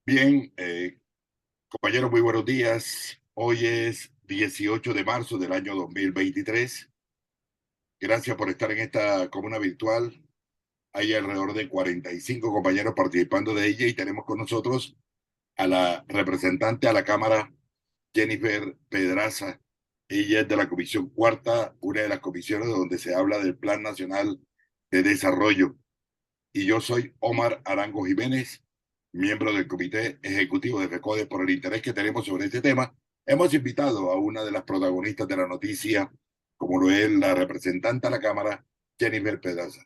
Bien, compañeros, muy buenos días. Hoy es 18 de marzo del año 2023. Gracias por estar en esta comuna virtual. Hay alrededor de 45 compañeros participando de ella y tenemos con nosotros a la representante a la Cámara, Jennifer Pedraza. Ella es de la Comisión Cuarta, una de las comisiones donde se habla del Plan Nacional de Desarrollo. Y yo soy Omar Arango Jiménez, miembro del Comité Ejecutivo de FECODE. Por el interés que tenemos sobre este tema, hemos invitado a una de las protagonistas de la noticia, como lo es la representante a la Cámara, Jennifer Pedraza.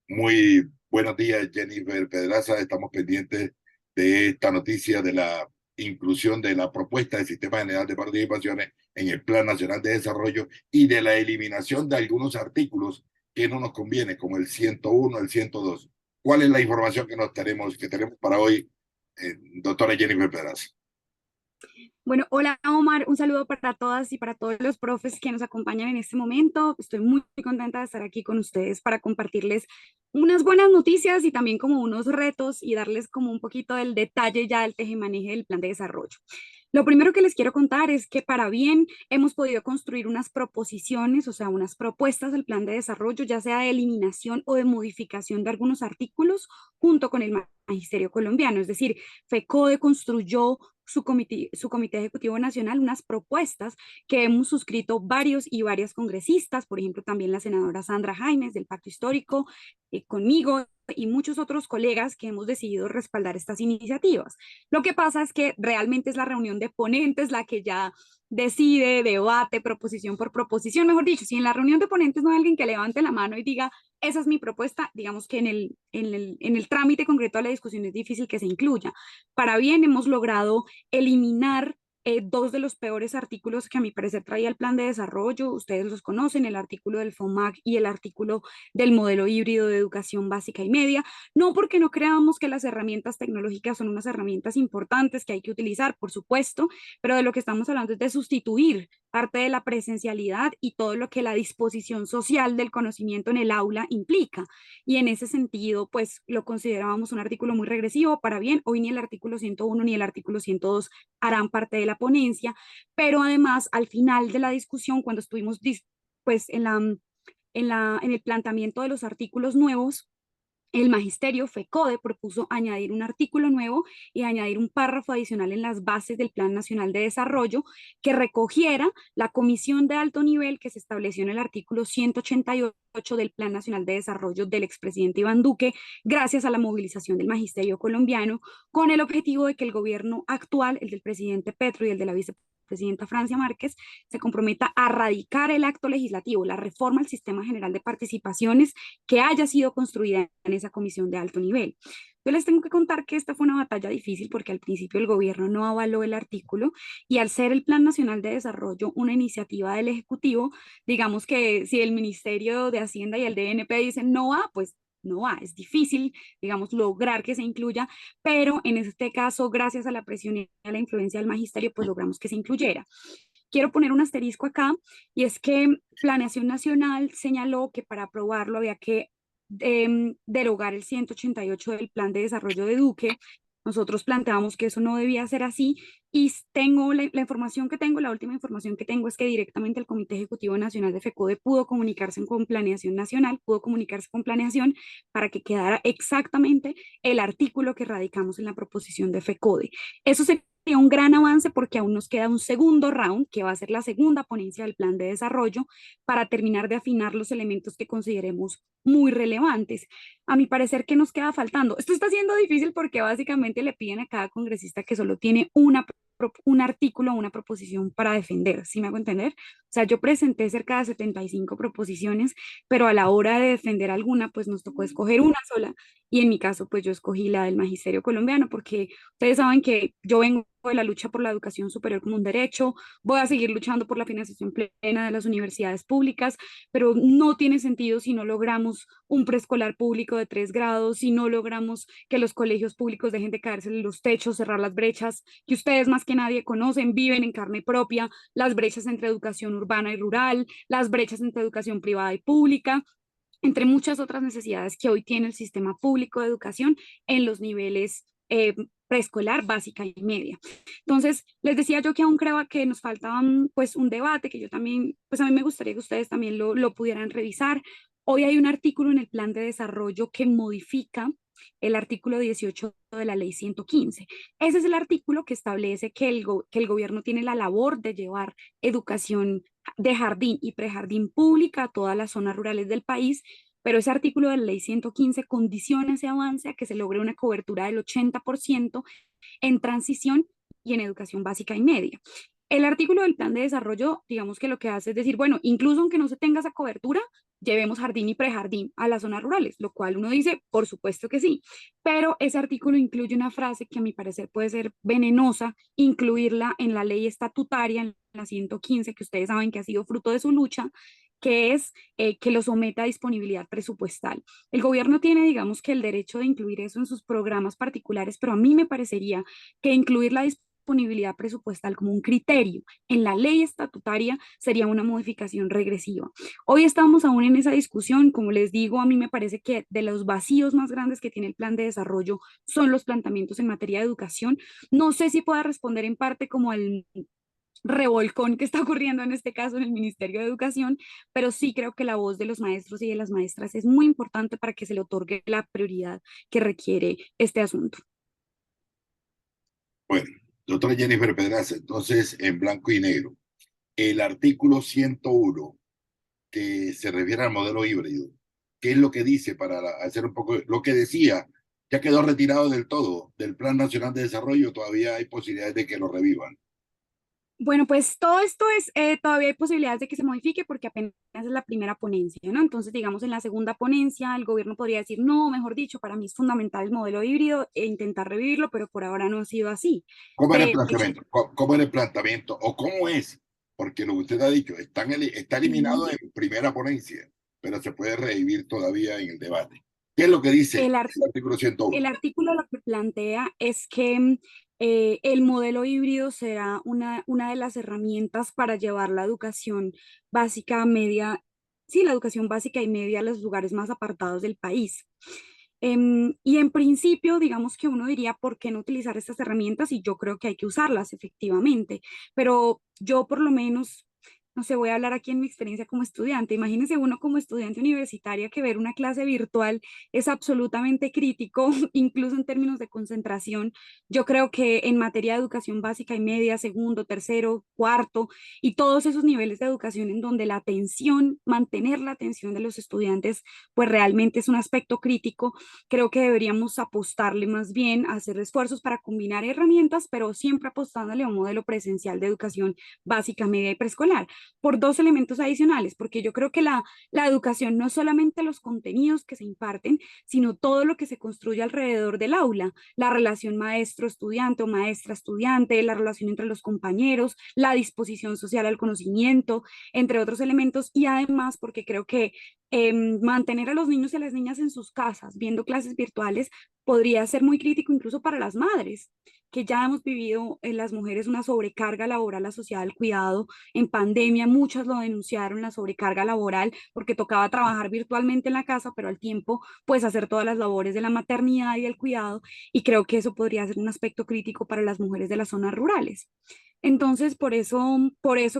Muy buenos días, Jennifer Pedraza. Estamos pendientes de esta noticia de la inclusión de la propuesta del Sistema General de Participaciones en el Plan Nacional de Desarrollo y de la eliminación de algunos artículos que no nos conviene, como el 101, el 102. ¿Cuál es la información que tenemos para hoy, doctora Jennifer Pedraza? Bueno, hola Omar, un saludo para todas y para todos los profes que nos acompañan en este momento. Estoy muy contenta de estar aquí con ustedes para compartirles unas buenas noticias y también como unos retos y darles como un poquito del detalle ya del tejemaneje del plan de desarrollo. Lo primero que les quiero contar es que para bien hemos podido construir unas proposiciones, o sea, unas propuestas del plan de desarrollo, ya sea de eliminación o de modificación de algunos artículos, junto con el Magisterio Colombiano. Es decir, FECODE construyó su comité ejecutivo nacional unas propuestas que hemos suscrito varios y varias congresistas, por ejemplo, también la senadora Sandra Jaimes del Pacto Histórico, conmigo y muchos otros colegas que hemos decidido respaldar estas iniciativas. Lo que pasa es que realmente es la reunión de ponentes la que ya decide, debate, proposición por proposición, mejor dicho, si en la reunión de ponentes no hay alguien que levante la mano y diga, esa es mi propuesta, digamos que en el trámite concreto de la discusión es difícil que se incluya. Para bien, hemos logrado eliminar dos de los peores artículos que a mi parecer traía el plan de desarrollo. Ustedes los conocen, el artículo del FOMAC y el artículo del modelo híbrido de educación básica y media. No porque no creamos que las herramientas tecnológicas son unas herramientas importantes que hay que utilizar, por supuesto, pero de lo que estamos hablando es de sustituir parte de la presencialidad y todo lo que la disposición social del conocimiento en el aula implica. Y en ese sentido, pues lo considerábamos un artículo muy regresivo. Para bien, hoy ni el artículo 101 ni el artículo 102 harán parte de la ponencia, pero además al final de la discusión, cuando estuvimos pues en el planteamiento de los artículos nuevos, el magisterio FECODE propuso añadir un artículo nuevo y añadir un párrafo adicional en las bases del Plan Nacional de Desarrollo que recogiera la comisión de alto nivel que se estableció en el artículo 188 del Plan Nacional de Desarrollo del expresidente Iván Duque, gracias a la movilización del magisterio colombiano, con el objetivo de que el gobierno actual, el del presidente Petro y el de la vicepresidenta Francia Márquez, se comprometa a radicar el acto legislativo, la reforma al sistema general de participaciones que haya sido construida en esa comisión de alto nivel. Yo les tengo que contar que esta fue una batalla difícil porque al principio el gobierno no avaló el artículo y al ser el Plan Nacional de Desarrollo una iniciativa del Ejecutivo, digamos que si el Ministerio de Hacienda y el DNP dicen no va, pues no va, es difícil, digamos, lograr que se incluya, pero en este caso, gracias a la presión y a la influencia del magisterio, pues logramos que se incluyera. Quiero poner un asterisco acá y es que Planeación Nacional señaló que para aprobarlo había que derogar el 188 del Plan de Desarrollo de Duque. Nosotros planteamos que eso no debía ser así y tengo la información que tengo, la última información que tengo es que directamente el Comité Ejecutivo Nacional de FECODE pudo comunicarse con Planeación Nacional, pudo comunicarse con Planeación para que quedara exactamente el artículo que radicamos en la proposición de FECODE. Eso sería un gran avance porque aún nos queda un segundo round, que va a ser la segunda ponencia del plan de desarrollo, para terminar de afinar los elementos que consideremos muy relevantes. A mi parecer, ¿qué nos queda faltando? Esto está siendo difícil porque básicamente le piden a cada congresista que solo tiene un artículo, una proposición para defender, ¿sí me hago entender? O sea, yo presenté cerca de 75 proposiciones, pero a la hora de defender alguna, pues nos tocó escoger una sola. Y en mi caso, pues yo escogí la del Magisterio Colombiano, porque ustedes saben que yo vengo de la lucha por la educación superior como un derecho, voy a seguir luchando por la financiación plena de las universidades públicas, pero no tiene sentido si no logramos un preescolar público de 3 grados, si no logramos que los colegios públicos dejen de caerse en los techos, cerrar las brechas que ustedes más que nadie conocen, viven en carne propia, las brechas entre educación urbana y rural, las brechas entre educación privada y pública, entre muchas otras necesidades que hoy tiene el sistema público de educación en los niveles preescolar, básica y media. Entonces, les decía yo que aún creo que nos falta pues un debate que yo también, pues a mí me gustaría que ustedes también lo pudieran revisar. Hoy hay un artículo en el plan de desarrollo que modifica el artículo 18 de la ley 115. Ese es el artículo que establece que que el gobierno tiene la labor de llevar educación de jardín y prejardín pública a todas las zonas rurales del país, pero ese artículo de la ley 115 condiciona ese avance a que se logre una cobertura del 80% en transición y en educación básica y media. El artículo del plan de desarrollo, digamos que lo que hace es decir, bueno, incluso aunque no se tenga esa cobertura, llevemos jardín y prejardín a las zonas rurales, lo cual uno dice, por supuesto que sí, pero ese artículo incluye una frase que a mi parecer puede ser venenosa, incluirla en la ley estatutaria, en la 115, que ustedes saben que ha sido fruto de su lucha, que es que lo someta a disponibilidad presupuestal. El gobierno tiene, digamos, que el derecho de incluir eso en sus programas particulares, pero a mí me parecería que incluir la disponibilidad presupuestal como un criterio en la ley estatutaria sería una modificación regresiva. Hoy estamos aún en esa discusión, como les digo, a mí me parece que de los vacíos más grandes que tiene el plan de desarrollo son los planteamientos en materia de educación. No sé si pueda responder en parte como al revolcón que está ocurriendo en este caso en el Ministerio de Educación, pero sí creo que la voz de los maestros y de las maestras es muy importante para que se le otorgue la prioridad que requiere este asunto. Bueno, doctora Jennifer Pedraza, entonces en blanco y negro, el artículo 101 que se refiere al modelo híbrido, ¿qué es lo que dice para hacer un poco lo que decía? Ya quedó retirado del todo del Plan Nacional de Desarrollo, todavía hay posibilidades de que lo revivan. Bueno, pues todo esto es, todavía hay posibilidades de que se modifique porque apenas es la primera ponencia, ¿no? Entonces, digamos, en la segunda ponencia, el gobierno podría decir, no, mejor dicho, para mí es fundamental el modelo híbrido e intentar revivirlo, pero por ahora no ha sido así. ¿Cómo era el De hecho, planteamiento? ¿Cómo era el planteamiento? ¿O cómo es? Porque lo que usted ha dicho está eliminado ujú, en primera ponencia, pero se puede revivir todavía en el debate. ¿Qué es lo que dice el, el artículo el 101? artículo lo que plantea es que el modelo híbrido será una de las herramientas para llevar la educación básica, media, sí, la educación básica y media a los lugares más apartados del país. Y en principio, digamos que uno diría, ¿por qué no utilizar estas herramientas? Y yo creo que hay que usarlas, efectivamente, pero yo por lo menos, no sé, voy a hablar aquí en mi experiencia como estudiante. Imagínense uno como estudiante universitaria que ver una clase virtual es absolutamente crítico, incluso en términos de concentración. Yo creo que en materia de educación básica y media, segundo, tercero, cuarto y todos esos niveles de educación en donde la atención, mantener la atención de los estudiantes, pues realmente es un aspecto crítico. Creo que deberíamos apostarle más bien a hacer esfuerzos para combinar herramientas, pero siempre apostándole a un modelo presencial de educación básica, media y preescolar, por dos elementos adicionales, porque yo creo que la educación no es solamente los contenidos que se imparten, sino todo lo que se construye alrededor del aula, la relación maestro-estudiante o maestra-estudiante, la relación entre los compañeros, la disposición social al conocimiento, entre otros elementos, y además porque creo que mantener a los niños y a las niñas en sus casas viendo clases virtuales podría ser muy crítico incluso para las madres, que ya hemos vivido en las mujeres una sobrecarga laboral asociada al cuidado. En pandemia muchas lo denunciaron, la sobrecarga laboral, porque tocaba trabajar virtualmente en la casa, pero al tiempo pues hacer todas las labores de la maternidad y del cuidado, y creo que eso podría ser un aspecto crítico para las mujeres de las zonas rurales. Entonces, por eso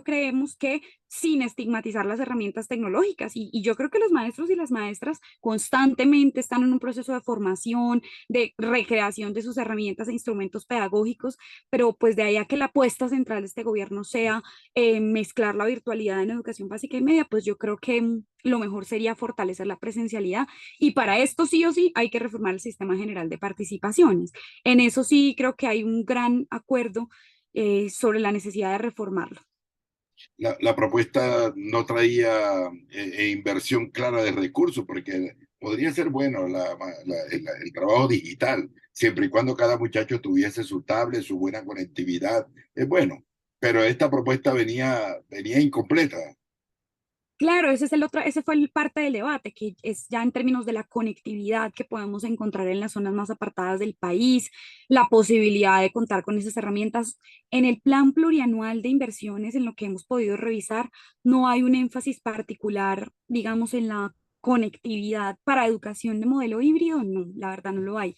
creemos que sin estigmatizar las herramientas tecnológicas, y yo creo que los maestros y las maestras constantemente están en un proceso de formación, de recreación de sus herramientas e instrumentos pedagógicos, pero pues de ahí a que la apuesta central de este gobierno sea mezclar la virtualidad en educación básica y media, pues yo creo que lo mejor sería fortalecer la presencialidad, y para esto sí o sí hay que reformar el sistema general de participaciones. En eso sí creo que hay un gran acuerdo sobre la necesidad de reformarlo. La propuesta no traía inversión clara de recursos, porque podría ser bueno el trabajo digital, siempre y cuando cada muchacho tuviese su tablet, su buena conectividad, es bueno, pero esta propuesta venía incompleta. Claro, ese es el otro, ese fue el parte del debate, que es ya en términos de la conectividad que podemos encontrar en las zonas más apartadas del país, la posibilidad de contar con esas herramientas. En el plan plurianual de inversiones, en lo que hemos podido revisar, no hay un énfasis particular, digamos, en la conectividad para educación de modelo híbrido, no, la verdad no lo hay.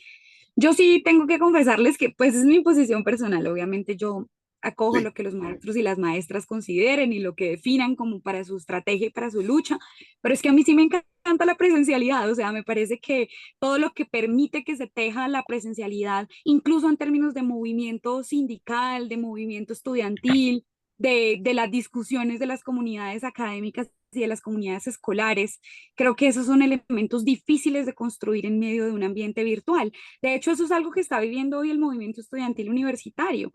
Yo sí tengo que confesarles que pues es mi posición personal. Obviamente yo acojo Sí, lo que los maestros y las maestras consideren y lo que definan como para su estrategia y para su lucha, pero es que a mí sí me encanta la presencialidad. O sea, me parece que todo lo que permite que se teja la presencialidad, incluso en términos de movimiento sindical, de movimiento estudiantil, de las discusiones de las comunidades académicas y de las comunidades escolares, creo que esos son elementos difíciles de construir en medio de un ambiente virtual. De hecho, eso es algo que está viviendo hoy el movimiento estudiantil universitario.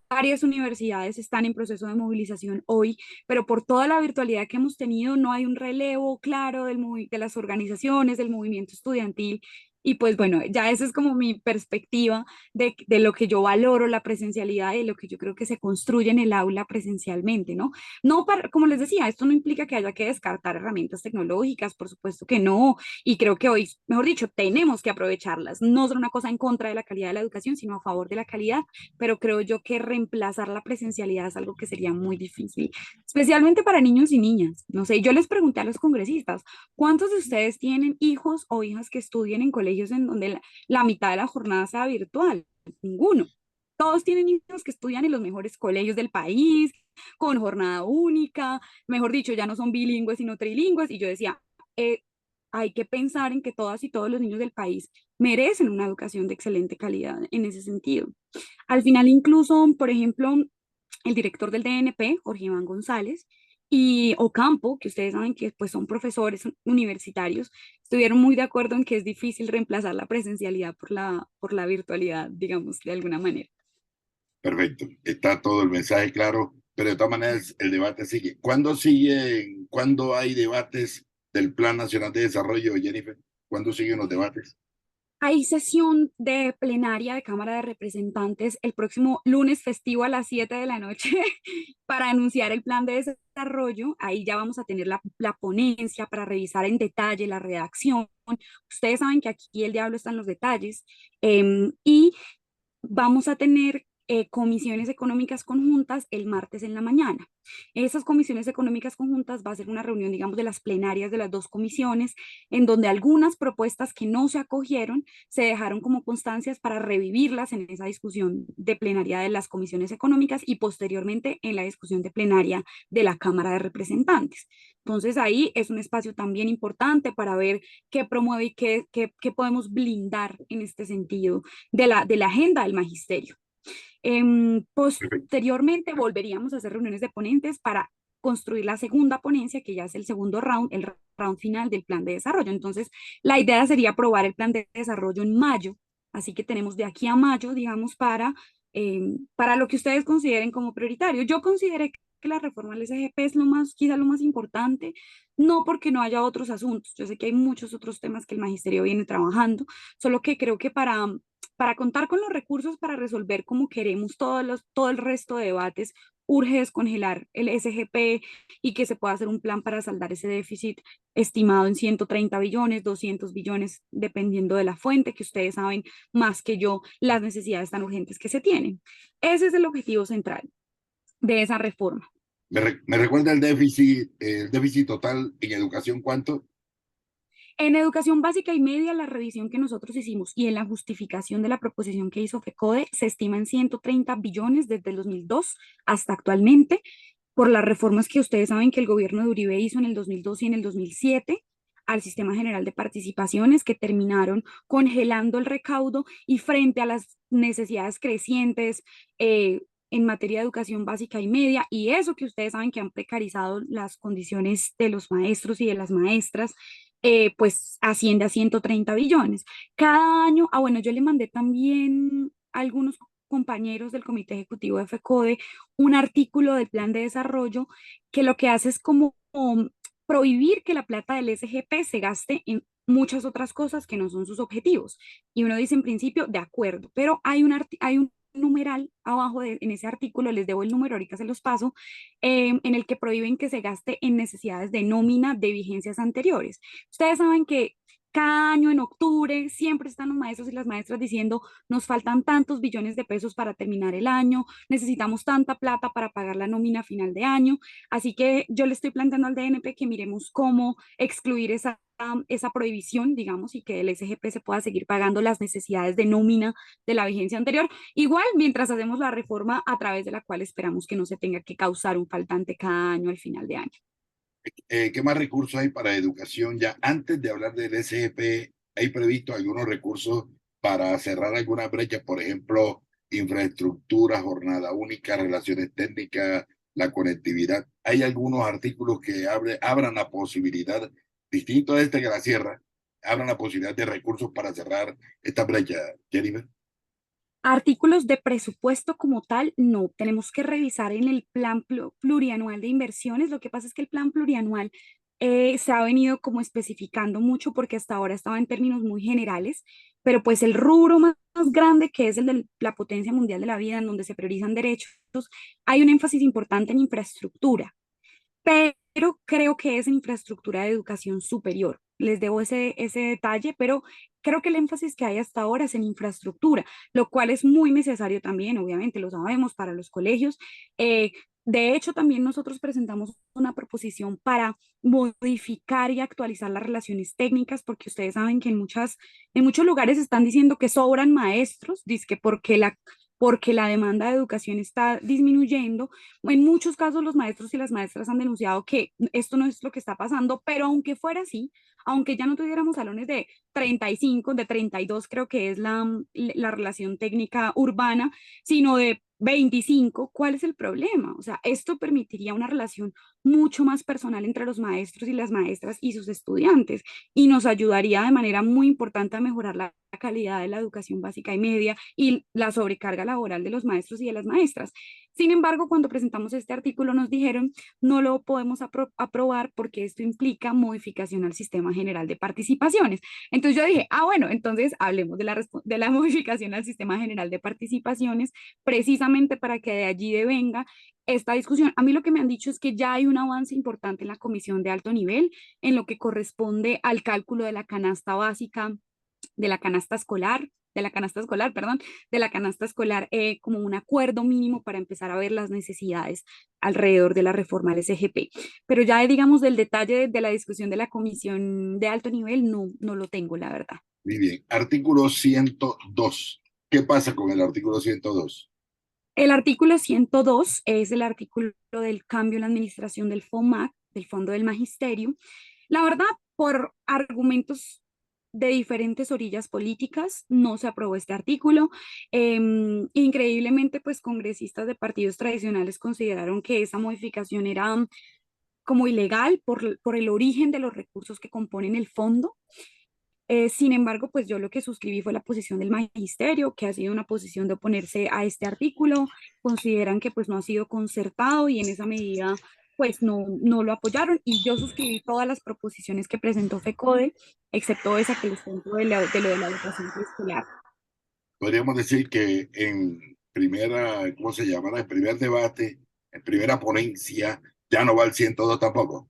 Varias universidades están en proceso de movilización hoy, pero por toda la virtualidad que hemos tenido, no hay un relevo claro de las organizaciones, del movimiento estudiantil. Y pues bueno, ya esa es como mi perspectiva de lo que yo valoro la presencialidad y de lo que yo creo que se construye en el aula presencialmente, ¿no? No para, como les decía, esto no implica que haya que descartar herramientas tecnológicas, por supuesto que no, y creo que hoy, mejor dicho, tenemos que aprovecharlas. No es una cosa en contra de la calidad de la educación, sino a favor de la calidad, pero creo yo que reemplazar la presencialidad es algo que sería muy difícil, especialmente para niños y niñas. No sé, yo les pregunté a los congresistas, ¿cuántos de ustedes tienen hijos o hijas que estudien en colegios en donde la mitad de la jornada sea virtual? Ninguno. Todos tienen hijos que estudian en los mejores colegios del país, con jornada única, mejor dicho, ya no son bilingües, sino trilingües, y yo decía, eh, hay que pensar en que todas y todos los niños del país merecen una educación de excelente calidad en ese sentido. Al final, incluso, por ejemplo, el director del DNP, Jorge Iván González, y Ocampo, que ustedes saben que pues, son profesores universitarios, estuvieron muy de acuerdo en que es difícil reemplazar la presencialidad por la virtualidad, digamos, de alguna manera. perfecto. Está todo el mensaje claro, pero de todas maneras el debate sigue. ¿Cuándo siguen, cuándo hay debates del Plan Nacional de Desarrollo, Jennifer? ¿Cuándo siguen los debates? Hay sesión de plenaria de Cámara de Representantes el próximo lunes festivo a las 7 de la noche para anunciar el plan de desarrollo. Ahí ya vamos a tener la ponencia para revisar en detalle la redacción. Ustedes saben que aquí el diablo está en los detalles. Y vamos a tener comisiones económicas conjuntas el martes en la mañana. Esas comisiones económicas conjuntas va a ser una reunión, digamos, de las plenarias de las dos comisiones, en donde algunas propuestas que no se acogieron se dejaron como constancias para revivirlas en esa discusión de plenaria de las comisiones económicas y posteriormente en la discusión de plenaria de la Cámara de Representantes. Entonces ahí es un espacio también importante para ver qué promueve y qué podemos blindar en este sentido de la agenda del magisterio. Perfecto. Posteriormente volveríamos a hacer reuniones de ponentes para construir la segunda ponencia, que ya es el segundo round, el round final del plan de desarrollo. Entonces, la idea sería aprobar el plan de desarrollo en mayo, así que tenemos de aquí a mayo, digamos, para lo que ustedes consideren como prioritario. Yo consideré que la reforma del SGP es lo más, quizá lo más importante, no porque no haya otros asuntos. Yo sé que hay muchos otros temas que el magisterio viene trabajando, solo que creo que para contar con los recursos para resolver como queremos todo el resto de debates, urge descongelar el SGP y que se pueda hacer un plan para saldar ese déficit estimado en 130 billones, 200 billones, dependiendo de la fuente, que ustedes saben más que yo las necesidades tan urgentes que se tienen. Ese es el objetivo central de esa reforma. Me recuerda el déficit total en educación, ¿cuánto? En educación básica y media, la revisión que nosotros hicimos y en la justificación de la proposición que hizo FECODE se estima en 130 billones desde el 2002 hasta actualmente, por las reformas que ustedes saben que el gobierno de Uribe hizo en el 2002 y en el 2007 al Sistema General de Participaciones, que terminaron congelando el recaudo y frente a las necesidades crecientes en materia de educación básica y media, y eso que ustedes saben que han precarizado las condiciones de los maestros y de las maestras, pues asciende a 130 billones. Cada año, bueno, yo le mandé también a algunos compañeros del Comité Ejecutivo de FECODE un artículo del plan de desarrollo que lo que hace es como prohibir que la plata del SGP se gaste en muchas otras cosas que no son sus objetivos. Y uno dice en principio, de acuerdo, pero hay un numeral abajo en ese artículo, les debo el número, ahorita se los paso, en el que prohíben que se gaste en necesidades de nómina de vigencias anteriores. Ustedes saben que Cada año en octubre siempre están los maestros y las maestras diciendo, nos faltan tantos billones de pesos para terminar el año, necesitamos tanta plata para pagar la nómina a final de año. Así que yo le estoy planteando al DNP que miremos cómo excluir esa prohibición, digamos, y que el SGP se pueda seguir pagando las necesidades de nómina de la vigencia anterior. Igual, mientras hacemos la reforma a través de la cual esperamos que no se tenga que causar un faltante cada año al final de año. ¿Qué más recursos hay para educación? Ya antes de hablar del SGP, ¿hay previsto algunos recursos para cerrar algunas brechas? Por ejemplo, infraestructura, jornada única, relaciones técnicas, la conectividad. ¿Hay algunos artículos que abran la posibilidad, distinto a este que la cierra, abran la posibilidad de recursos para cerrar esta brecha, Jennifer? Artículos de presupuesto como tal, no. Tenemos que revisar en el plan plurianual de inversiones. Lo que pasa es que el plan plurianual se ha venido como especificando mucho porque hasta ahora estaba en términos muy generales, pero pues el rubro más grande, que es el de la potencia mundial de la vida, en donde se priorizan derechos, hay un énfasis importante en infraestructura, pero creo que es en infraestructura de educación superior. Les debo ese detalle, pero creo que el énfasis que hay hasta ahora es en infraestructura, lo cual es muy necesario también, obviamente lo sabemos, para los colegios. Eh, de hecho, también nosotros presentamos una proposición para modificar y actualizar las relaciones técnicas, porque ustedes saben que en muchos lugares están diciendo que sobran maestros, dizque porque la demanda de educación está disminuyendo. En muchos casos los maestros y las maestras han denunciado que esto no es lo que está pasando, pero aunque fuera así, aunque ya no tuviéramos salones de 35, de 32, creo que es la relación técnica urbana, sino de 25, ¿cuál es el problema? O sea, esto permitiría una relación mucho más personal entre los maestros y las maestras y sus estudiantes y nos ayudaría de manera muy importante a mejorar la calidad de la educación básica y media y la sobrecarga laboral de los maestros y de las maestras. Sin embargo, cuando presentamos este artículo nos dijeron no lo podemos aprobar porque esto implica modificación al sistema general de participaciones. Entonces yo dije, bueno, entonces hablemos de la modificación al sistema general de participaciones precisamente para que de allí devenga esta discusión. A mí lo que me han dicho es que ya hay un avance importante en la comisión de alto nivel en lo que corresponde al cálculo de la canasta básica, de la canasta escolar, perdón, de la canasta escolar como un acuerdo mínimo para empezar a ver las necesidades alrededor de la reforma del SGP. Pero ya digamos del detalle de la discusión de la comisión de alto nivel, no lo tengo, la verdad. Muy bien. Artículo 102. ¿Qué pasa con el artículo 102? El artículo 102 es el artículo del cambio en la administración del FOMAC, del Fondo del Magisterio. La verdad, por argumentos de diferentes orillas políticas, no se aprobó este artículo. Increíblemente, pues congresistas de partidos tradicionales consideraron que esa modificación era como ilegal por el origen de los recursos que componen el fondo. Sin embargo, pues yo lo que suscribí fue la posición del magisterio, que ha sido una posición de oponerse a este artículo. Consideran que pues no ha sido concertado y en esa medida pues no lo apoyaron. Y yo suscribí todas las proposiciones que presentó FECODE, excepto esa que les cuento de lo de la educación preescolar. Podríamos decir que en primera, ¿cómo se llama? En primer debate, en primera ponencia, ya no va el 102 tampoco.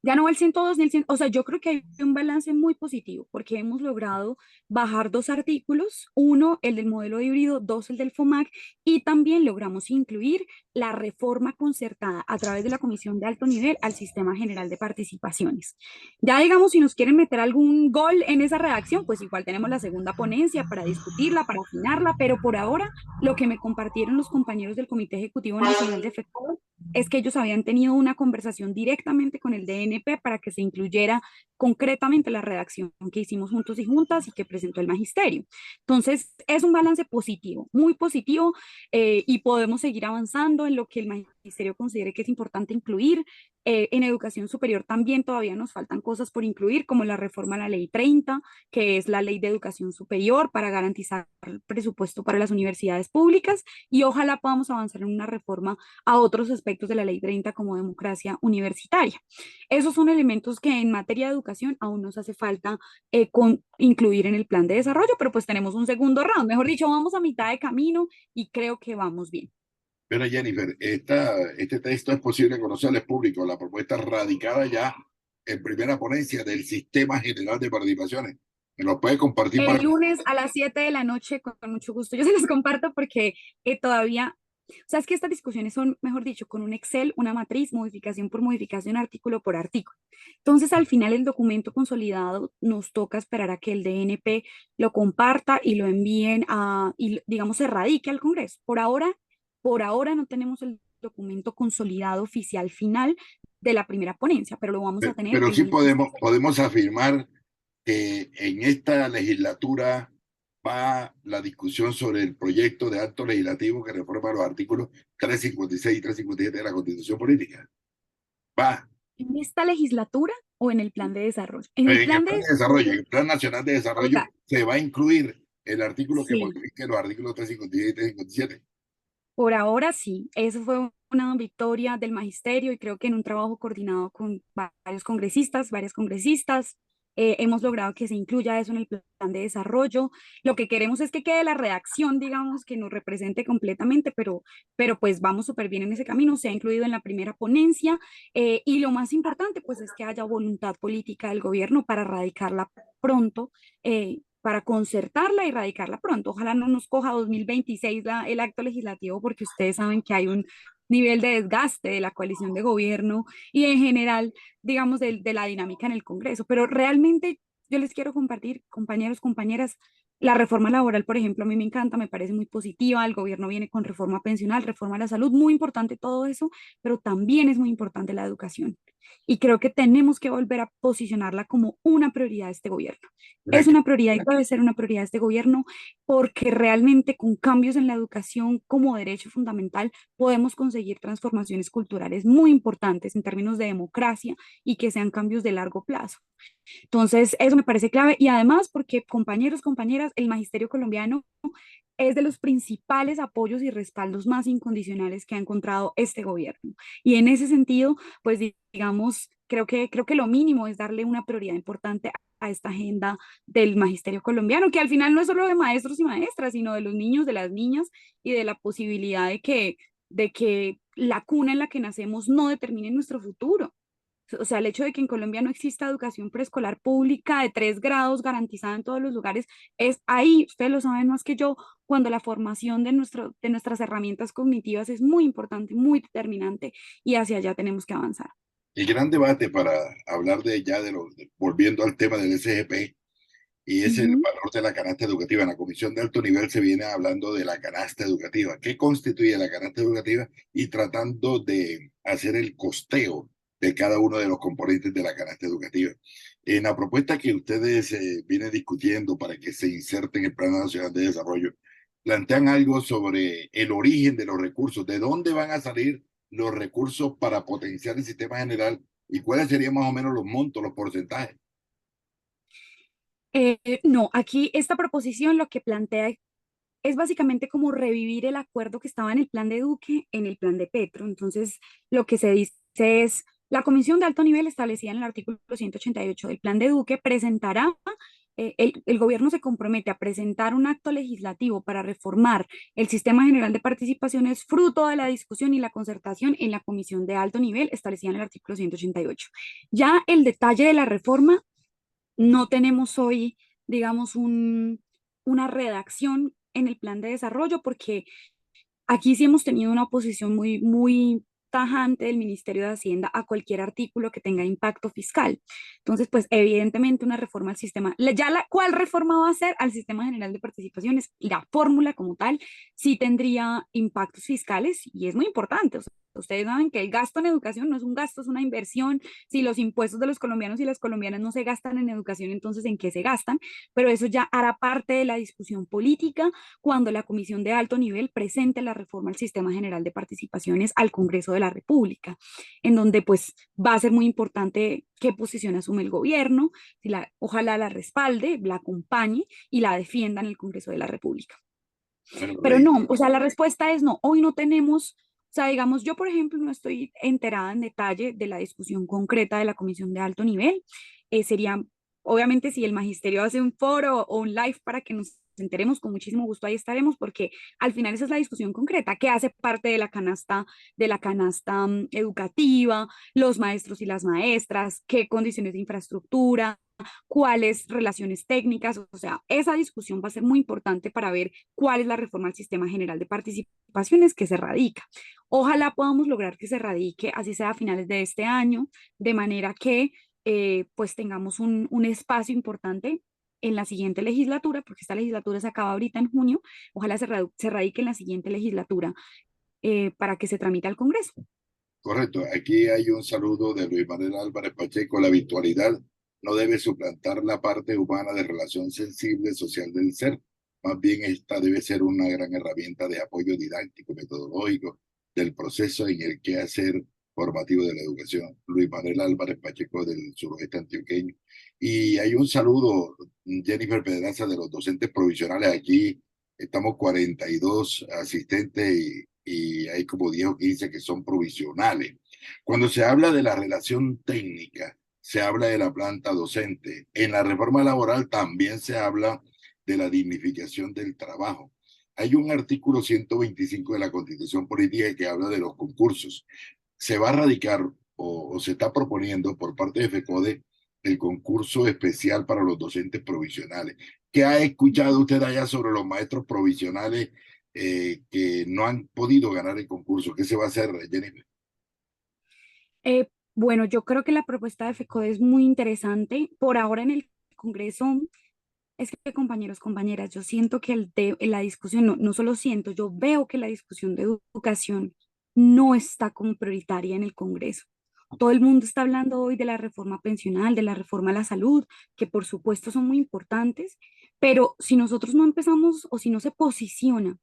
Ya no el 102 ni el 100, o sea, yo creo que hay un balance muy positivo porque hemos logrado bajar dos artículos, uno el del modelo híbrido, dos el del FOMAC, y también logramos incluir la reforma concertada a través de la Comisión de Alto Nivel al Sistema General de Participaciones. Ya digamos, si nos quieren meter algún gol en esa redacción, pues igual tenemos la segunda ponencia para discutirla, para afinarla, pero por ahora lo que me compartieron los compañeros del Comité Ejecutivo Nacional de FECODE es que ellos habían tenido una conversación directamente con el DNP para que se incluyera concretamente la redacción que hicimos juntos y juntas y que presentó el magisterio. Entonces, es un balance positivo, muy positivo, y podemos seguir avanzando en lo que el magisterio considere que es importante incluir. En educación superior también todavía nos faltan cosas por incluir, como la reforma a la ley 30, que es la ley de educación superior para garantizar el presupuesto para las universidades públicas, y ojalá podamos avanzar en una reforma a otros aspectos de la ley 30 como democracia universitaria. Esos son elementos que en materia de educación aún nos hace falta incluir en el plan de desarrollo, pero pues tenemos un segundo round, mejor dicho, vamos a mitad de camino y creo que vamos bien. Pero Jennifer, este texto es posible conocerle al público, la propuesta radicada ya en primera ponencia del Sistema General de Participaciones. ¿Me lo puede compartir para El lunes a las 7 de la noche, con mucho gusto. Yo se los comparto porque todavía, o sea, es que estas discusiones son, mejor dicho, con un Excel, una matriz, modificación por modificación, artículo por artículo. Entonces, al final, el documento consolidado nos toca esperar a que el DNP lo comparta y lo envíen a, y digamos, se radique al Congreso? Por ahora no tenemos el documento consolidado oficial final de la primera ponencia, pero lo vamos a tener pero el sí lunes. podemos afirmar que en esta legislatura va la discusión sobre el proyecto de acto legislativo que reforma los artículos 356 y 357 de la Constitución Política. Va. ¿En esta legislatura o en el plan de desarrollo? En el En el plan de plan de desarrollo, en desarrollo, el Plan Nacional de o Desarrollo, sea, se va a incluir el artículo que sí, modifique los artículos 356 y 357. por ahora sí. Eso fue una victoria del magisterio y creo que en un trabajo coordinado con varios congresistas, varias congresistas, hemos logrado que se incluya eso en el plan de desarrollo. Lo que queremos es que quede la redacción, digamos, que nos represente completamente, pero pues vamos súper bien en ese camino. Se ha incluido en la primera ponencia y lo más importante pues es que haya voluntad política del gobierno para radicarla pronto. Para concertarla y radicarla pronto. Ojalá no nos coja 2026 el acto legislativo, porque ustedes saben que hay un nivel de desgaste de la coalición de gobierno y en general, digamos, de la dinámica en el Congreso. Pero realmente yo les quiero compartir, compañeros, compañeras, la reforma laboral, por ejemplo, a mí me encanta, me parece muy positiva. El gobierno viene con reforma pensional, reforma a la salud, muy importante todo eso, pero también es muy importante la educación. Y creo que tenemos que volver a posicionarla como una prioridad de este gobierno. Mira, Es una prioridad y debe ser una prioridad de este gobierno porque realmente con cambios en la educación como derecho fundamental podemos conseguir transformaciones culturales muy importantes en términos de democracia y que sean cambios de largo plazo. Entonces, eso me parece clave y además porque, compañeros, compañeras, el magisterio colombiano es de los principales apoyos y respaldos más incondicionales que ha encontrado este gobierno. Y en ese sentido, pues digamos, creo que lo mínimo es darle una prioridad importante a esta agenda del magisterio colombiano, que al final no es solo de maestros y maestras, sino de los niños, de las niñas y de la posibilidad de que la cuna en la que nacemos no determine nuestro futuro. O sea, el hecho de que en Colombia no exista educación preescolar pública de 3 grados garantizada en todos los lugares, es ahí, ustedes lo saben más que yo, cuando la formación de nuestras herramientas cognitivas es muy importante, muy determinante, y hacia allá tenemos que avanzar. el gran debate para hablar de ya volviendo al tema del SGP, y es el Ujú. valor de la canasta educativa. En la Comisión de Alto Nivel se viene hablando de la canasta educativa. ¿Qué constituye la canasta educativa? Y tratando de hacer el costeo de cada uno de los componentes de la canasta educativa. En la propuesta que ustedes vienen discutiendo para que se inserte en el Plan Nacional de Desarrollo, plantean algo sobre el origen de los recursos, de dónde van a salir los recursos para potenciar el sistema general y cuáles serían más o menos los montos, los porcentajes. No, aquí esta proposición lo que plantea es básicamente como revivir el acuerdo que estaba en el plan de Duque, en el plan de Petro. Entonces, lo que se dice es, la Comisión de Alto Nivel establecida en el artículo 188 del plan de Duque presentará, el gobierno se compromete a presentar un acto legislativo para reformar el sistema general de participaciones fruto de la discusión y la concertación en la Comisión de Alto Nivel establecida en el artículo 188. Ya el detalle de la reforma no tenemos hoy, digamos, una redacción en el plan de desarrollo porque aquí sí hemos tenido una oposición muy, muy tajante del Ministerio de Hacienda a cualquier artículo que tenga impacto fiscal. Entonces, pues evidentemente una reforma al sistema, ¿cuál reforma va a ser al sistema general de participaciones? La fórmula como tal sí tendría impactos fiscales y es muy importante. O sea, ustedes saben que el gasto en educación no es un gasto, es una inversión. Si los impuestos de los colombianos y las colombianas no se gastan en educación, entonces ¿en qué se gastan? Pero eso ya hará parte de la discusión política cuando la Comisión de Alto Nivel presente la reforma al Sistema General de Participaciones al Congreso de la República, en donde pues va a ser muy importante qué posición asume el gobierno, ojalá la respalde, la acompañe y la defienda en el Congreso de la República. Bueno, Pero no, o sea, la respuesta es no, hoy no tenemos, o sea, digamos, yo por ejemplo no estoy enterada en detalle de la discusión concreta de la Comisión de Alto Nivel, sería obviamente si el magisterio hace un foro o un live para que nos enteremos, con muchísimo gusto ahí estaremos, porque al final esa es la discusión concreta, qué hace parte de la canasta educativa, los maestros y las maestras, qué condiciones de infraestructura, cuáles relaciones técnicas, o sea, esa discusión va a ser muy importante para ver cuál es la reforma al sistema general de participaciones que se radica. Ojalá podamos lograr que se radique, así sea a finales de este año, de manera que pues tengamos un espacio importante en la siguiente legislatura, porque esta legislatura se acaba ahorita en junio, ojalá se radique en la siguiente legislatura para que se tramite al Congreso. Correcto, aquí hay un saludo de Luis Manuel Álvarez Pacheco. La virtualidad no debe suplantar la parte humana de relación sensible social del ser. Más bien esta debe ser una gran herramienta de apoyo didáctico, metodológico del proceso en el quehacer formativo de la educación. Luis Manuel Álvarez Pacheco del suroeste antioqueño. Y hay un saludo, Jennifer Pedraza, de los docentes provisionales. Aquí estamos 42 asistentes y hay como 10 o 15 que son provisionales. Cuando se habla de la relación técnica, se habla de la planta docente. En la reforma laboral también se habla de la dignificación del trabajo. Hay un artículo 125 de la Constitución Política que habla de los concursos. Se va a radicar o se está proponiendo por parte de FECODE el concurso especial para los docentes provisionales. ¿Qué ha escuchado usted allá sobre los maestros provisionales que no han podido ganar el concurso? ¿Qué se va a hacer, Jennifer? Bueno, yo creo que la propuesta de FECODE es muy interesante. Por ahora en el Congreso, es que compañeros, compañeras, yo siento que la discusión, no solo siento, yo veo que la discusión de educación no está como prioritaria en el Congreso. Todo el mundo está hablando hoy de la reforma pensional, de la reforma a la salud, que por supuesto son muy importantes, pero si nosotros no empezamos o si no se posiciona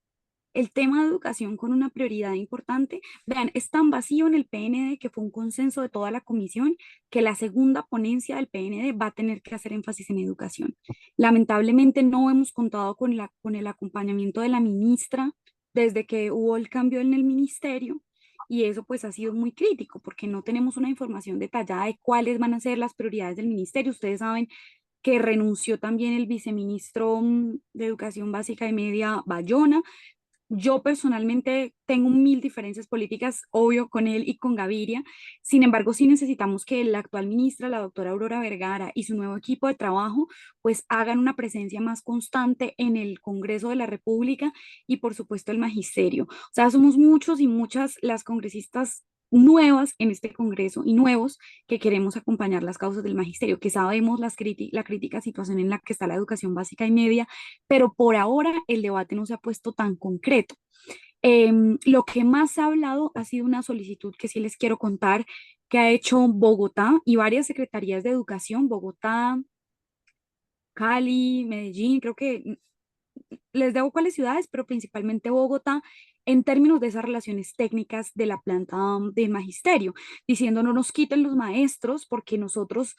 el tema de educación con una prioridad importante. Vean, es tan vacío en el PND que fue un consenso de toda la comisión que la segunda ponencia del PND va a tener que hacer énfasis en educación. Lamentablemente no hemos contado con el acompañamiento de la ministra desde que hubo el cambio en el ministerio. Y eso pues ha sido muy crítico porque no tenemos una información detallada de cuáles van a ser las prioridades del ministerio. Ustedes saben que renunció también el viceministro de Educación Básica y Media, Bayona. Yo personalmente tengo mil diferencias políticas, obvio, con él y con Gaviria. Sin embargo, sí necesitamos que la actual ministra, la doctora Aurora Vergara, y su nuevo equipo de trabajo, pues hagan una presencia más constante en el Congreso de la República y, por supuesto, el magisterio. O sea, somos muchos y muchas las congresistas nuevas en este Congreso y nuevos que queremos acompañar las causas del magisterio, que sabemos la crítica situación en la que está la educación básica y media, pero por ahora el debate no se ha puesto tan concreto. Lo que más ha hablado ha sido una solicitud que sí les quiero contar, que ha hecho Bogotá y varias secretarías de educación, Bogotá, Cali, Medellín, creo que les debo cuáles ciudades, pero principalmente Bogotá, en términos de esas relaciones técnicas de la planta del magisterio, diciendo no nos quiten los maestros porque nosotros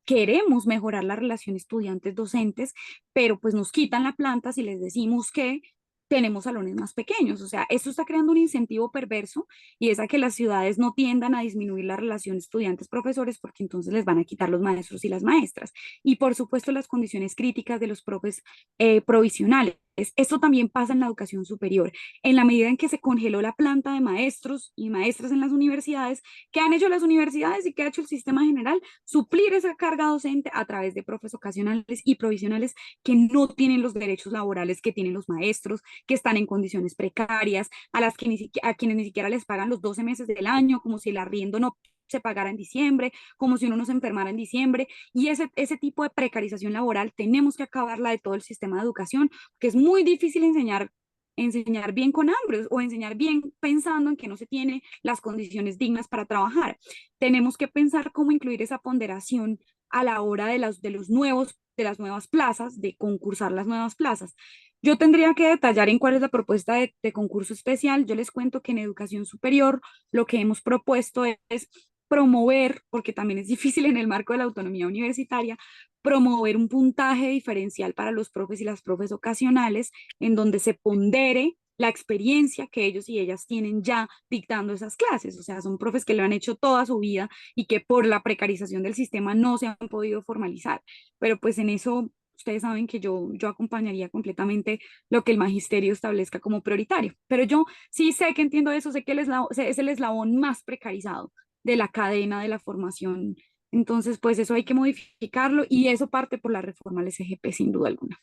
queremos mejorar la relación estudiantes-docentes, pero pues nos quitan la planta si les decimos que tenemos salones más pequeños. O sea, esto está creando un incentivo perverso y es a que las ciudades no tiendan a disminuir la relación estudiantes-profesores porque entonces les van a quitar los maestros y las maestras. Y por supuesto las condiciones críticas de los profes provisionales. Esto también pasa en la educación superior. En la medida en que se congeló la planta de maestros y maestras en las universidades, ¿qué han hecho las universidades y qué ha hecho el sistema general? Suplir esa carga docente a través de profes ocasionales y provisionales que no tienen los derechos laborales que tienen los maestros, que están en condiciones precarias, a quienes ni siquiera les pagan los 12 meses del año, como si el arriendo no se pagara en diciembre, como si uno no se enfermara en diciembre, y ese tipo de precarización laboral tenemos que acabarla de todo el sistema de educación, que es muy difícil enseñar bien con hambre o enseñar bien pensando en que no se tiene las condiciones dignas para trabajar. Tenemos que pensar cómo incluir esa ponderación a la hora de las nuevas plazas, de concursar las nuevas plazas. Yo tendría que detallar en cuál es la propuesta de concurso especial. Yo les cuento que en educación superior lo que hemos propuesto es promover, porque también es difícil en el marco de la autonomía universitaria, promover un puntaje diferencial para los profes y las profes ocasionales, en donde se pondere la experiencia que ellos y ellas tienen ya dictando esas clases. O sea, son profes que lo han hecho toda su vida y que por la precarización del sistema no se han podido formalizar. Pero pues en eso ustedes saben que yo acompañaría completamente lo que el magisterio establezca como prioritario. Pero yo sí sé que entiendo eso, sé que es el eslabón más precarizado de la cadena de la formación. Entonces, pues eso hay que modificarlo y eso parte por la reforma al SGP, sin duda alguna.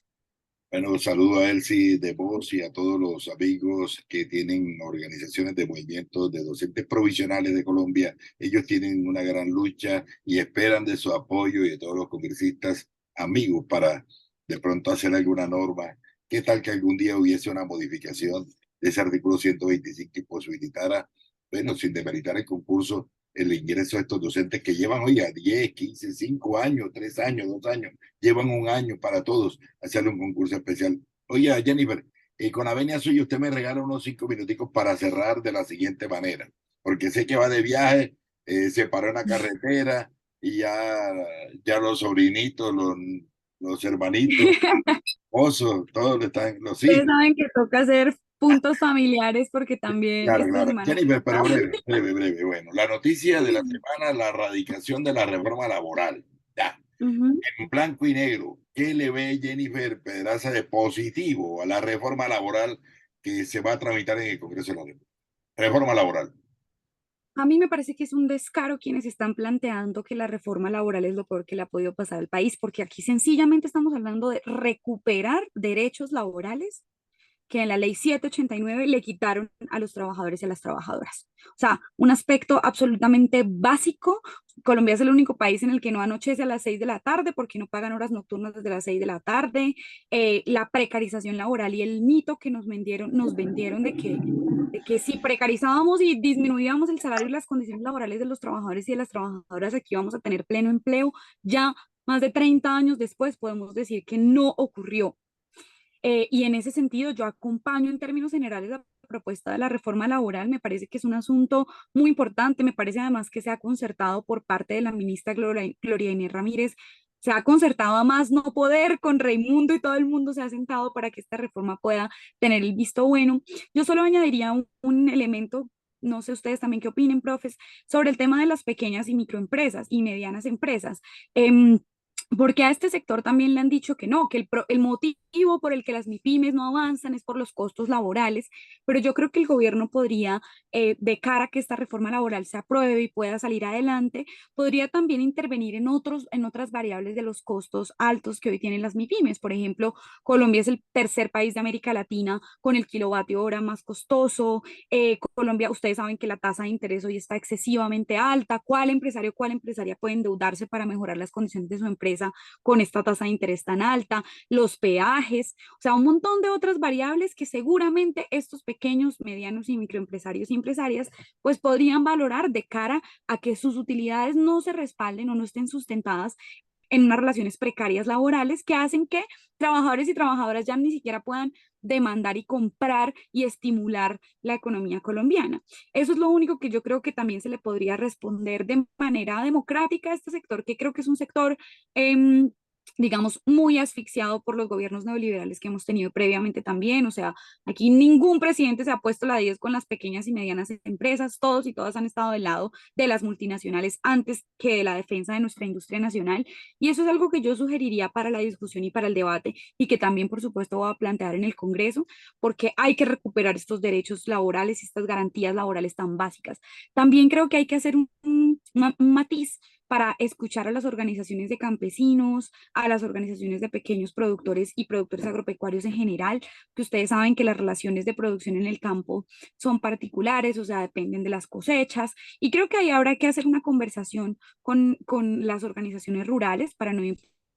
Bueno, saludo a Elsie de voz y a todos los amigos que tienen organizaciones de movimientos de docentes provisionales de Colombia. Ellos tienen una gran lucha y esperan de su apoyo y de todos los congresistas amigos para de pronto hacer alguna norma. ¿Qué tal que algún día hubiese una modificación de ese artículo 125 y posibilitara, bueno, sin demeritar el concurso, el ingreso de estos docentes que llevan, oiga, 10, 15, 5 años, 3 años, 2 años, llevan un año para todos hacerle un concurso especial? Oye, Jennifer, con la venia suya, usted me regala unos 5 minuticos para cerrar de la siguiente manera, porque sé que va de viaje, se paró en la carretera y ya los sobrinitos, los hermanitos, osos, todos le están, los Ustedes hijos. saben que toca hacer puntos familiares porque también Claro, esta claro. semana Jennifer, pero toca. breve, breve, breve. Bueno, la noticia de la semana, la erradicación de la reforma laboral. Ya. Ujú. En blanco y negro, ¿qué le ve Jennifer Pedraza de positivo a la reforma laboral que se va a tramitar en el Congreso de la República? Reforma laboral. A mí me parece que es un descaro quienes están planteando que la reforma laboral es lo peor que le ha podido pasar al país, porque aquí sencillamente estamos hablando de recuperar derechos laborales que en la ley 789 le quitaron a los trabajadores y a las trabajadoras. O sea, un aspecto absolutamente básico. Colombia es el único país en el que no anochece a las 6 de la tarde porque no pagan horas nocturnas desde las 6 de la tarde. La precarización laboral y el mito que nos vendieron de que si precarizábamos y disminuíamos el salario y las condiciones laborales de los trabajadores y de las trabajadoras, aquí vamos a tener pleno empleo. Ya más de 30 años después podemos decir que no ocurrió. Y en ese sentido, yo acompaño en términos generales la propuesta de la reforma laboral. Me parece que es un asunto muy importante. Me parece además que se ha concertado por parte de la ministra Gloria Inés Ramírez. Se ha concertado a más no poder con Raimundo y todo el mundo se ha sentado para que esta reforma pueda tener el visto bueno. Yo solo añadiría un elemento. No sé ustedes también qué opinen, profes, sobre el tema de las pequeñas y microempresas y medianas empresas. Em, Porque a este sector también le han dicho que no, que el motivo por el que las MIPIMES no avanzan es por los costos laborales, pero yo creo que el gobierno podría, de cara a que esta reforma laboral se apruebe y pueda salir adelante, podría también intervenir en otras variables de los costos altos que hoy tienen las MIPIMES. Por ejemplo, Colombia es el tercer país de América Latina con el kilovatio hora más costoso. Colombia, ustedes saben que la tasa de interés hoy está excesivamente alta. ¿Cuál empresario, cuál empresaria puede endeudarse para mejorar las condiciones de su empresa con esta tasa de interés tan alta? Los peajes, o sea, un montón de otras variables que seguramente estos pequeños, medianos y microempresarios y empresarias pues podrían valorar de cara a que sus utilidades no se respalden o no estén sustentadas en unas relaciones precarias laborales que hacen que trabajadores y trabajadoras ya ni siquiera puedan demandar y comprar y estimular la economía colombiana. Eso es lo único que yo creo que también se le podría responder de manera democrática a este sector, que creo que es un sector digamos, muy asfixiado por los gobiernos neoliberales que hemos tenido previamente también. O sea, aquí ningún presidente se ha puesto la 10 con las pequeñas y medianas empresas. Todos y todas han estado del lado de las multinacionales antes que de la defensa de nuestra industria nacional. Y eso es algo que yo sugeriría para la discusión y para el debate y que también, por supuesto, voy a plantear en el Congreso, porque hay que recuperar estos derechos laborales y estas garantías laborales tan básicas. También creo que hay que hacer un matiz para escuchar a las organizaciones de campesinos, a las organizaciones de pequeños productores y productores agropecuarios en general, que ustedes saben que las relaciones de producción en el campo son particulares, o sea, dependen de las cosechas, y creo que ahí habrá que hacer una conversación con las organizaciones rurales para no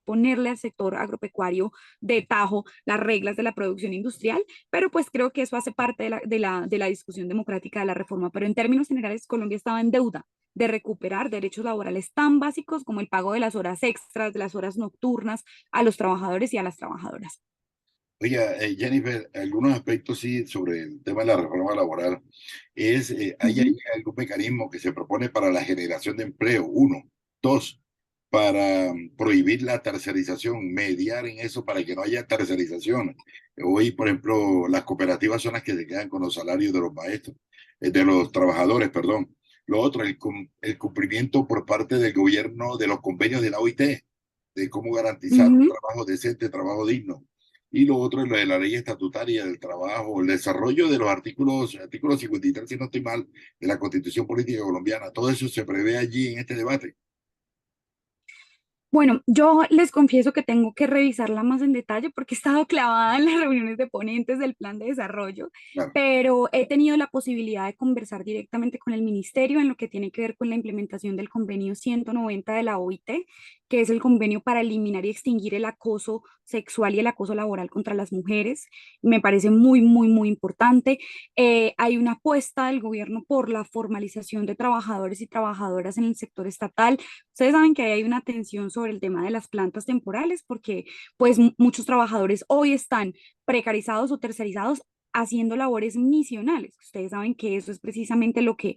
ponerle al sector agropecuario de tajo las reglas de la producción industrial, pero pues creo que eso hace parte de la discusión democrática de la reforma. Pero en términos generales, Colombia estaba en deuda de recuperar derechos laborales tan básicos como el pago de las horas extras, de las horas nocturnas a los trabajadores y a las trabajadoras. Oiga, Jennifer, algunos aspectos sí sobre el tema de la reforma laboral es, ¿hay Ujú. algún mecanismo que se propone para la generación de empleo? Uno. Dos, para prohibir la tercerización, mediar en eso para que no haya tercerización. Hoy, por ejemplo, las cooperativas son las que se quedan con los salarios de los maestros, de los trabajadores, perdón. Lo otro, el cumplimiento por parte del gobierno de los convenios de la OIT, de cómo garantizar un Ujú. trabajo decente, trabajo digno. Y lo otro es lo de la ley estatutaria del trabajo, el desarrollo de los artículos 53, si no estoy mal, de la Constitución Política Colombiana. Todo eso se prevé allí en este debate. Bueno, yo les confieso que tengo que revisarla más en detalle porque he estado clavada en las reuniones de ponentes del plan de desarrollo, Claro. pero he tenido la posibilidad de conversar directamente con el ministerio en lo que tiene que ver con la implementación del convenio 190 de la OIT, que es el convenio para eliminar y extinguir el acoso sexual y el acoso laboral contra las mujeres. Me parece muy, muy, muy importante. Hay una apuesta del gobierno por la formalización de trabajadores y trabajadoras en el sector estatal. Ustedes saben que hay una tensión sobre el tema de las plantas temporales porque pues muchos trabajadores hoy están precarizados o tercerizados haciendo labores misionales. Ustedes saben que eso es precisamente lo que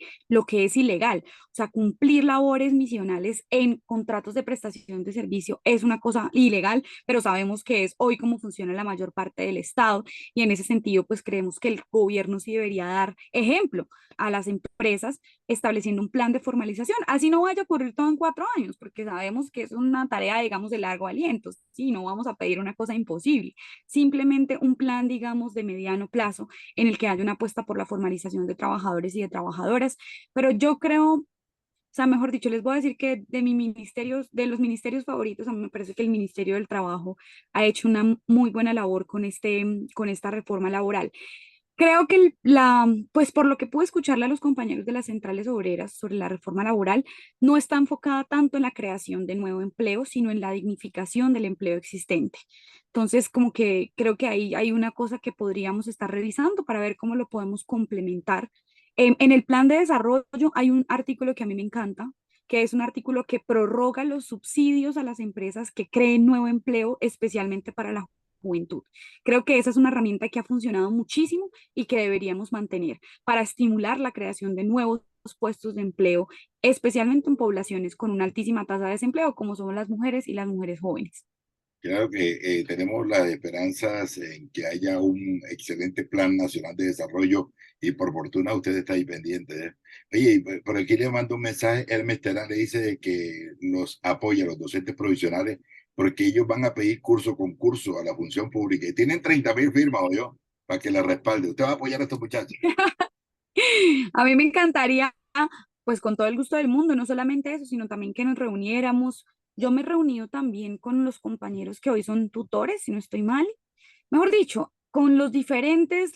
es ilegal. O sea, cumplir labores misionales en contratos de prestación de servicio es una cosa ilegal, pero sabemos que es hoy como funciona la mayor parte del Estado y en ese sentido pues creemos que el gobierno sí debería dar ejemplo a las empresas estableciendo un plan de formalización. Así no vaya a ocurrir todo en 4 años, porque sabemos que es una tarea, digamos, de largo aliento. Sí, no vamos a pedir una cosa imposible, simplemente un plan, digamos, de mediano plazo en el que haya una apuesta por la formalización de trabajadores y de trabajadoras. Pero yo creo, o sea, mejor dicho, les voy a decir que de mi ministerio, de los ministerios favoritos, a mí me parece que el Ministerio del Trabajo ha hecho una muy buena labor con esta reforma laboral. Creo que pues por lo que pude escucharle a los compañeros de las centrales obreras sobre la reforma laboral, no está enfocada tanto en la creación de nuevo empleo, sino en la dignificación del empleo existente. Entonces, como que creo que ahí hay una cosa que podríamos estar revisando para ver cómo lo podemos complementar. En el plan de desarrollo hay un artículo que a mí me encanta, que es un artículo que prorroga los subsidios a las empresas que creen nuevo empleo, especialmente para la juventud. Creo que esa es una herramienta que ha funcionado muchísimo y que deberíamos mantener para estimular la creación de nuevos puestos de empleo, especialmente en poblaciones con una altísima tasa de desempleo, como son las mujeres y las mujeres jóvenes. Claro que tenemos las esperanzas en que haya un excelente plan nacional de desarrollo y por fortuna usted está ahí pendiente. ¿Eh? Oye, y por aquí le mando un mensaje, Hermes Terán le dice que los apoya a los docentes provisionales porque ellos van a pedir concurso a la función pública y tienen 30.000 firmas, o yo, para que la respalde. ¿Usted va a apoyar a estos muchachos? A mí me encantaría, pues con todo el gusto del mundo, no solamente eso, sino también que nos reuniéramos. Yo me he reunido también con los compañeros que hoy son tutores, si no estoy mal. Mejor dicho, con las diferentes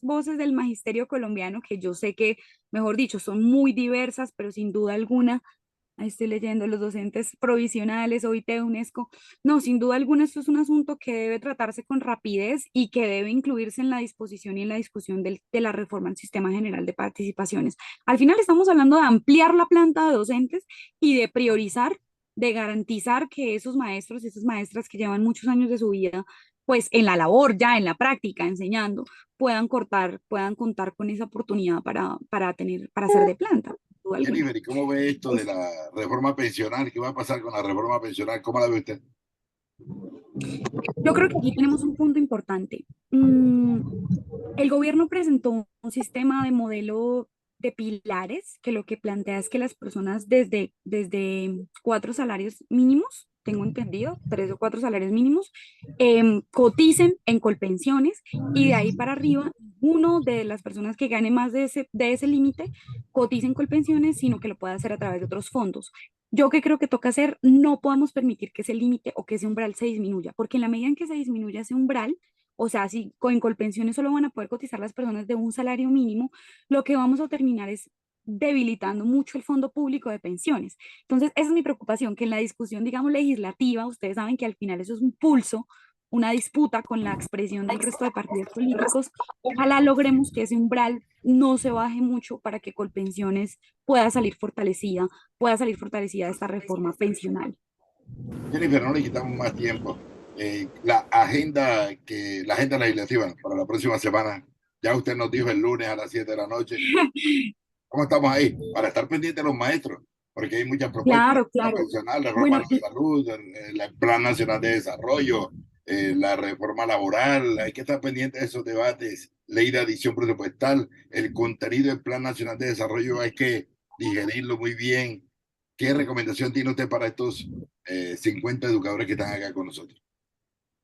voces del magisterio colombiano, que yo sé que, mejor dicho, son muy diversas, pero sin duda alguna ahí estoy leyendo los docentes provisionales, OIT, UNESCO. No, sin duda alguna esto es un asunto que debe tratarse con rapidez y que debe incluirse en la disposición y en la discusión de la reforma al sistema general de participaciones. Al final estamos hablando de ampliar la planta de docentes y de priorizar, de garantizar que esos maestros y esas maestras que llevan muchos años de su vida, pues en la labor, ya en la práctica, enseñando, puedan contar con esa oportunidad para ser de planta, sin duda alguna. Jennifer, ¿y cómo ve esto de la reforma pensional? ¿Qué va a pasar con la reforma pensional? ¿Cómo la ve usted? Yo creo que aquí tenemos un punto importante. El gobierno presentó un sistema de modelo de pilares que lo que plantea es que las personas desde 4 salarios mínimos, tengo entendido, 3 o 4 salarios mínimos, coticen en Colpensiones y de ahí para arriba, uno de las personas que gane más de ese límite coticen Colpensiones, sino que lo pueda hacer a través de otros fondos. Yo que creo que toca hacer, no podemos permitir que ese límite o que ese umbral se disminuya, porque en la medida en que se disminuya ese umbral, o sea, si con Colpensiones solo van a poder cotizar las personas de un salario mínimo, lo que vamos a terminar es debilitando mucho el fondo público de pensiones. Entonces, esa es mi preocupación, que en la discusión, digamos, legislativa, ustedes saben que al final eso es un pulso, una disputa con la expresión del resto de partidos políticos. Ojalá logremos que ese umbral no se baje mucho para que Colpensiones pueda salir fortalecida esta reforma pensional. Jennifer, no le quitamos más tiempo. La agenda legislativa para la próxima semana, ya usted nos dijo el lunes a las 7 de la noche. ¿Cómo estamos ahí? Para estar pendientes de los maestros, porque hay muchas propuestas, Claro, la claro. personal, la reforma Bueno, a la salud, el Plan Nacional de Desarrollo, la reforma laboral, hay que estar pendiente de esos debates, ley de adición presupuestal, el contenido del Plan Nacional de Desarrollo hay que digerirlo muy bien. ¿Qué recomendación tiene usted para estos 50 educadores que están acá con nosotros?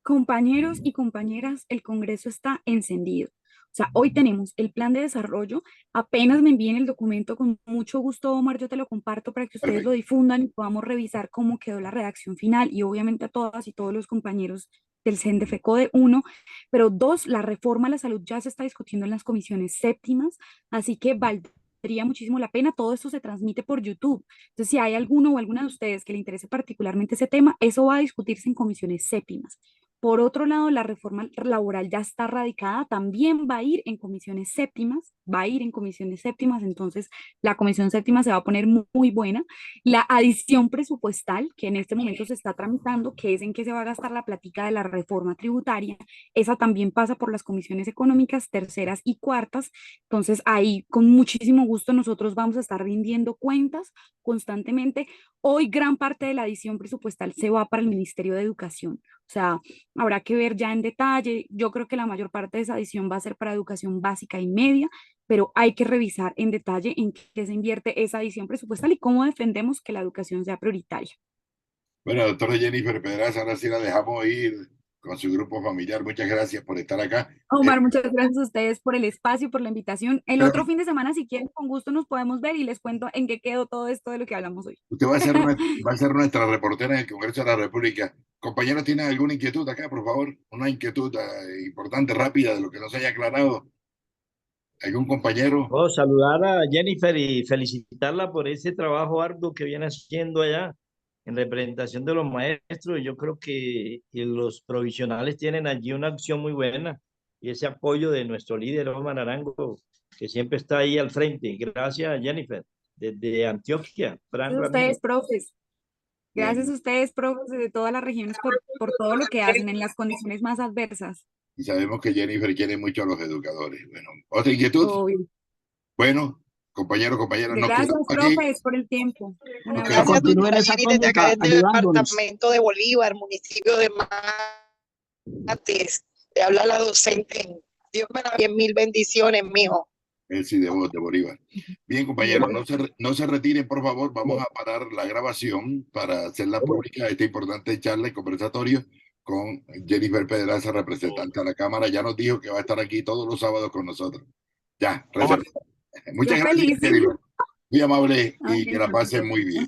compañeros y compañeras, el Congreso está encendido. O sea, hoy tenemos el plan de desarrollo. Apenas me envíen el documento, con mucho gusto, Omar, yo te lo comparto para que ustedes lo Perfecto. difundan y podamos revisar cómo quedó la redacción final y obviamente a todas y todos los compañeros del CENDEFECODE, uno, pero dos, la reforma a la salud ya se está discutiendo en las comisiones séptimas, así que valdría muchísimo la pena. Todo esto se transmite por YouTube. Entonces, si hay alguno o alguna de ustedes que le interese particularmente ese tema, eso va a discutirse en comisiones séptimas. Por otro lado, la reforma laboral ya está radicada, también va a ir en comisiones séptimas, va a ir en comisiones séptimas, entonces la comisión séptima se va a poner muy buena. La adición presupuestal, que en este momento se está tramitando, que es en qué se va a gastar la platica de la reforma tributaria, esa también pasa por las comisiones económicas, terceras y cuartas, entonces ahí con muchísimo gusto nosotros vamos a estar rindiendo cuentas constantemente. Hoy gran parte de la adición presupuestal se va para el Ministerio de Educación. O sea, habrá que ver ya en detalle. Yo creo que la mayor parte de esa adición va a ser para educación básica y media, pero hay que revisar en detalle en qué se invierte esa adición presupuestal y cómo defendemos que la educación sea prioritaria. Bueno, doctora Jennifer Pedraza, ahora sí la dejamos ir con su grupo familiar. Muchas gracias por estar acá. Omar, muchas gracias a ustedes por el espacio y por la invitación. El Pero otro fin de semana, si quieren, con gusto nos podemos ver y les cuento en qué quedó todo esto de lo que hablamos hoy. usted va a ser nuestra reportera en el Congreso de la República. Compañeros, ¿tienen alguna inquietud acá, por favor? Una inquietud importante, rápida, de lo que no se haya aclarado. ¿Algún compañero? Oh, saludar a Jennifer y felicitarla por ese trabajo arduo que viene haciendo allá en representación de los maestros. Yo creo que los provisionales tienen allí una acción muy buena y ese apoyo de nuestro líder, Omar Arango, que siempre está ahí al frente. Gracias, Jennifer, desde Antioquia, Fran Gracias a ustedes, Ramírez. profes. Gracias Bueno, a ustedes, profes de todas las regiones, por todo lo que hacen en las condiciones más adversas. y sabemos que Jennifer quiere mucho a los educadores. Bueno, ¿otra inquietud? Obvio. Bueno, compañeros, compañeras, nos quedamos Gracias, aquí. profes, por el tiempo. Un Nos Gracias, quedamos abrazo. aquí. doctora Jenny, desde acá, desde el departamento de Bolívar, municipio de Mates. Te habla la docente. Dios me la bendiga, mil bendiciones, mijo. Sí, de Bolívar. Bien, compañeros, no se retiren, por favor. Vamos a parar la grabación para hacerla pública, esta importante charla y conversatorio con Jennifer Pedraza, representante de la Cámara. Ya nos dijo que va a estar aquí todos los sábados con nosotros. Ya, Yo muchas gracias, feliz. Jennifer. Muy amable y que la Ok, pasen muy bien.